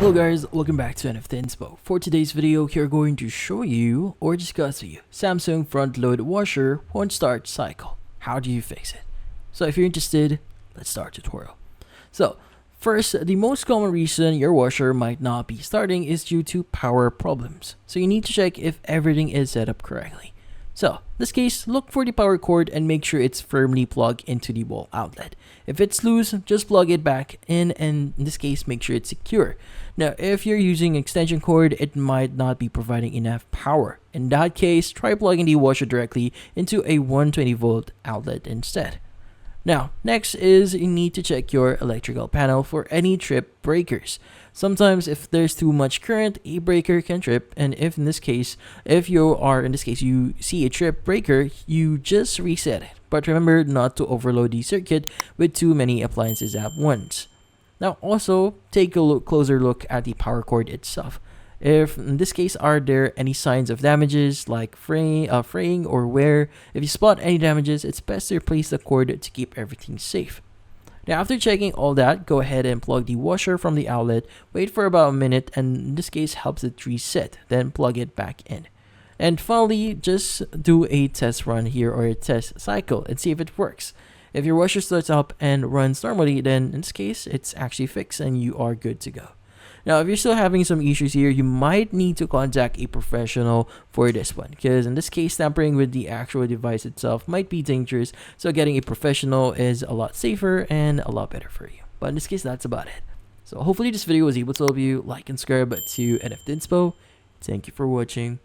Hello guys, welcome back to NFT Inspo. For today's video, we're going to show you or discuss with you Samsung front load washer won't start cycle. How do you fix it? So if you're interested, let's start tutorial. So first, the most common reason your washer might not be starting is due to power problems. So you need to check if everything is set up correctly. So in this case, look for the power cord and make sure it's firmly plugged into the wall outlet. If it's loose, just plug it back in, and in this case, make sure it's secure. Now, if you're using extension cord, it might not be providing enough power. In that case, try plugging the washer directly into a 120 volt outlet instead. Now, next is you need to check your electrical panel for any trip breakers. Sometimes if there's too much current, a breaker can trip, and if you see a trip breaker, you just reset it. But remember not to overload the circuit with too many appliances at once. Now also, take a closer look at the power cord itself. If in this case, are there any signs of damages like fraying or wear? If you spot any damages, it's best to replace the cord to keep everything safe. Now after checking all that, go ahead and plug the washer from the outlet, wait for about a minute, and in this case helps it reset, then plug it back in. And finally, just do a test run here or a test cycle and see if it works. If your washer starts up and runs normally, then in this case, it's actually fixed and you are good to go. Now, if you're still having some issues here, you might need to contact a professional for this one, because in this case, tampering with the actual device itself might be dangerous, so getting a professional is a lot safer and a lot better for you. But in this case, that's about it. So hopefully this video was able to help you. Like and subscribe to NFT Inspo. Thank you for watching.